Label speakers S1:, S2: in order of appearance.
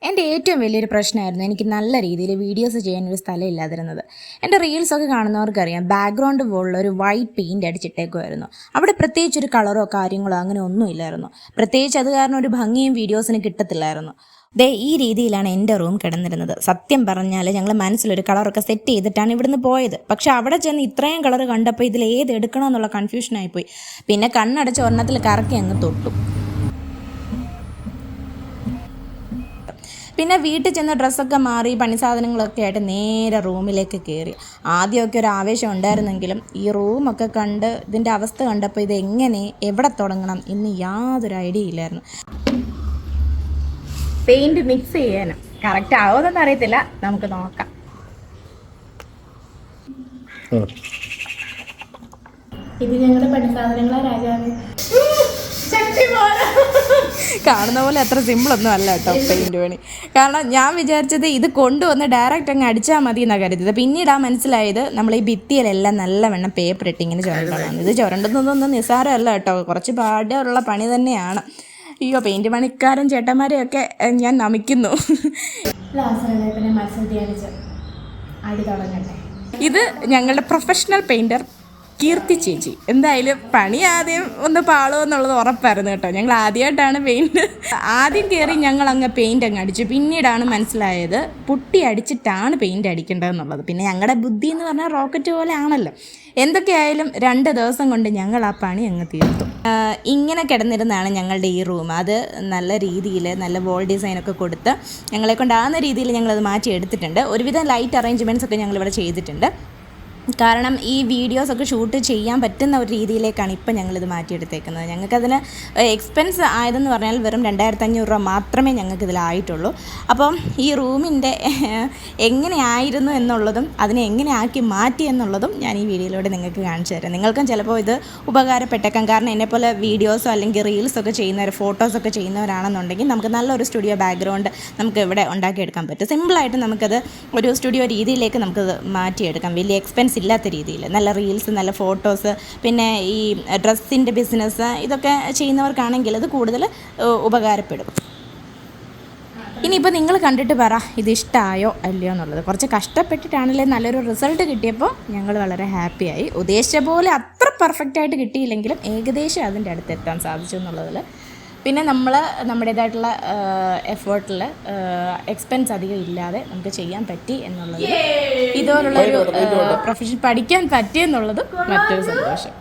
S1: എൻ്റെ ഏറ്റവും വലിയൊരു പ്രശ്നമായിരുന്നു എനിക്ക് നല്ല രീതിയിൽ വീഡിയോസ് ചെയ്യാനൊരു സ്ഥലം ഇല്ലാതിരുന്നത്. എൻ്റെ റീൽസൊക്കെ കാണുന്നവർക്കറിയാം, ബാക്ക്ഗ്രൗണ്ട് വോളിൽ ഒരു വൈറ്റ് പെയിൻറ് അടിച്ചിട്ടേക്കുമായിരുന്നു. അവിടെ പ്രത്യേകിച്ചൊരു കളറോ കാര്യങ്ങളോ അങ്ങനെ ഒന്നും ഇല്ലായിരുന്നു. പ്രത്യേകിച്ച് അത് കാരണം ഒരു ഭംഗിയും വീഡിയോസിന് കിട്ടത്തില്ലായിരുന്നു. ഈ രീതിയിലാണ് എൻ്റെ റൂം കിടന്നിരുന്നത്. സത്യം പറഞ്ഞാൽ ഞങ്ങൾ മനസ്സിലൊരു കളറൊക്കെ സെറ്റ് ചെയ്തിട്ടാണ് ഇവിടുന്ന് പോയത്. പക്ഷെ അവിടെ ചെന്ന് ഇത്രയും കളർ കണ്ടപ്പോൾ ഇതിൽ ഏത് എടുക്കണമെന്നുള്ള കൺഫ്യൂഷനായിപ്പോയി. പിന്നെ കണ്ണടച്ച് ഒരെണ്ണത്തിൽ കറക്കി അങ്ങ് തൊട്ടു. പിന്നെ വീട്ടിൽ ചെന്ന് ഡ്രസ്സൊക്കെ മാറി പണി സാധനങ്ങളൊക്കെ ആയിട്ട് നേരെ റൂമിലേക്ക് കയറി. ആദ്യമൊക്കെ ഒരു ആവേശം ഉണ്ടായിരുന്നെങ്കിലും ഈ റൂമൊക്കെ കണ്ട് ഇതിൻ്റെ അവസ്ഥ കണ്ടപ്പോൾ ഇതെങ്ങനെ എവിടെ തുടങ്ങണം എന്ന് യാതൊരു ഐഡിയ ഇല്ലായിരുന്നു. പെയിൻറ് മിക്സ് ചെയ്യാനും കറക്റ്റ് ആവുമെന്നൊന്നും അറിയത്തില്ല, നമുക്ക് നോക്കാം.
S2: ഇത് ഞങ്ങളുടെ പണി സാധനങ്ങളാ രാജാവ്.
S1: കാണുന്ന പോലെ അത്ര സിമ്പിളൊന്നും അല്ല കേട്ടോ പെയിൻറ് പണി. കാരണം ഞാൻ വിചാരിച്ചത് ഇത് കൊണ്ടുവന്ന് ഡയറക്റ്റ് അങ്ങ് അടിച്ചാൽ മതി എന്നാണ് കരുതിയത്. പിന്നീട് മനസ്സിലായത് നമ്മൾ ഈ ഭിത്തിയിലെല്ലാം നല്ലവണ്ണം പേപ്പർ ഇട്ട് ഇങ്ങനെ ചുരണ്ടതാണ്. ഇത് ചുരണ്ടുന്നതൊന്നും നിസ്സാരമല്ല കേട്ടോ, കുറച്ച് പാടുള്ള പണി തന്നെയാണ്. അയ്യോ, പെയിൻറ് പണിക്കാരൻ ചേട്ടന്മാരെയൊക്കെ ഞാൻ നമിക്കുന്നു. ഇത് ഞങ്ങളുടെ പ്രൊഫഷണൽ പെയിൻറ്റർ കീർത്തി ചേച്ചി. എന്തായാലും പണി ആദ്യം ഒന്ന് പാളുമോ എന്നുള്ളത് ഉറപ്പായിരുന്നു കേട്ടോ. ഞങ്ങൾ ആദ്യമായിട്ടാണ് ആദ്യം കയറി ഞങ്ങൾ അങ്ങ് പെയിൻ്റ് അങ്ങ് അടിച്ചു. പിന്നീടാണ് മനസ്സിലായത് പുട്ടി അടിച്ചിട്ടാണ് പെയിൻറ് അടിക്കേണ്ടതെന്നുള്ളത്. പിന്നെ ഞങ്ങളുടെ ബുദ്ധി എന്ന് പറഞ്ഞാൽ റോക്കറ്റ് പോലെ ആണല്ലോ. എന്തൊക്കെയായാലും 2 ദിവസം കൊണ്ട് ഞങ്ങൾ ആ പണി അങ്ങ് തീർത്തു. ഇങ്ങനെ കിടന്നിരുന്നാണ് ഞങ്ങളുടെ ഈ റൂം. അത് നല്ല രീതിയിൽ നല്ല വോൾ ഡിസൈനൊക്കെ കൊടുത്ത് ഞങ്ങളെ കൊണ്ടാകുന്ന രീതിയിൽ ഞങ്ങളത് മാറ്റി എടുത്തിട്ടുണ്ട്. ഒരുവിധം ലൈറ്റ് അറേഞ്ച്മെൻറ്റ്സ് ഒക്കെ ഞങ്ങളിവിടെ ചെയ്തിട്ടുണ്ട്. കാരണം ഈ വീഡിയോസൊക്കെ ഷൂട്ട് ചെയ്യാൻ പറ്റുന്ന ഒരു രീതിയിലേക്കാണ് ഇപ്പം ഞങ്ങളിത് മാറ്റിയെടുത്തേക്കുന്നത്. ഞങ്ങൾക്കതിന് എക്സ്പെൻസ് ആയതെന്ന് പറഞ്ഞാൽ വെറും 2500 രൂപ മാത്രമേ ഞങ്ങൾക്കിതിലായിട്ടുള്ളൂ. അപ്പം ഈ റൂമിൻ്റെ എങ്ങനെയായിരുന്നു എന്നുള്ളതും അതിനെ എങ്ങനെ ആക്കി മാറ്റി എന്നുള്ളതും ഞാൻ ഈ വീഡിയോയിലൂടെ നിങ്ങൾക്ക് കാണിച്ചു തരാം. നിങ്ങൾക്കും ചിലപ്പോൾ ഇത് ഉപകാരപ്പെട്ടേക്കാം. കാരണം എന്നെപ്പോലെ വീഡിയോസോ അല്ലെങ്കിൽ റീൽസൊക്കെ ചെയ്യുന്നവർ, ഫോട്ടോസൊക്കെ ചെയ്യുന്നവരാണെന്നുണ്ടെങ്കിൽ നമുക്ക് നല്ലൊരു സ്റ്റുഡിയോ ബാക്ക്ഗ്രൗണ്ട് നമുക്ക് ഇവിടെ ഉണ്ടാക്കിയെടുക്കാൻ പറ്റും. സിമ്പിളായിട്ട് നമുക്കത് ഒരു സ്റ്റുഡിയോ രീതിയിലേക്ക് നമുക്കത് മാറ്റിയെടുക്കാം. വലിയ എക്സ്പെൻസ് ഇല്ലാത്ത രീതിയിൽ നല്ല റീൽസ്, നല്ല ഫോട്ടോസ്, പിന്നെ ഈ ഡ്രസ്സിൻ്റെ ബിസിനസ് ഇതൊക്കെ ചെയ്യുന്നവർക്കാണെങ്കിൽ അത് കൂടുതൽ ഉപകാരപ്പെടും. ഇനിയിപ്പോൾ നിങ്ങൾ കണ്ടിട്ട് പറ ഇത് ഇഷ്ടമായോ അല്ലയോ എന്നുള്ളത്. കുറച്ച് കഷ്ടപ്പെട്ടിട്ടാണല്ലേ നല്ലൊരു റിസൾട്ട് കിട്ടിയപ്പോൾ ഞങ്ങൾ വളരെ ഹാപ്പിയായി. ഉദ്ദേശിച്ച പോലെ അത്ര പെർഫെക്റ്റായിട്ട് കിട്ടിയില്ലെങ്കിലും ഏകദേശം അതിൻ്റെ അടുത്ത് എത്താൻ സാധിച്ചു എന്നുള്ളതിൽ. പിന്നെ നമ്മൾ നമ്മുടേതായിട്ടുള്ള എഫേർട്ടിൽ എക്സ്പെൻസ് അധികം ഇല്ലാതെ നമുക്ക് ചെയ്യാൻ പറ്റി എന്നുള്ളത്, ഇതുപോലുള്ളൊരു പ്രൊഫഷൻ പഠിക്കാൻ പറ്റിയെന്നുള്ളത് മറ്റൊരു സന്തോഷം.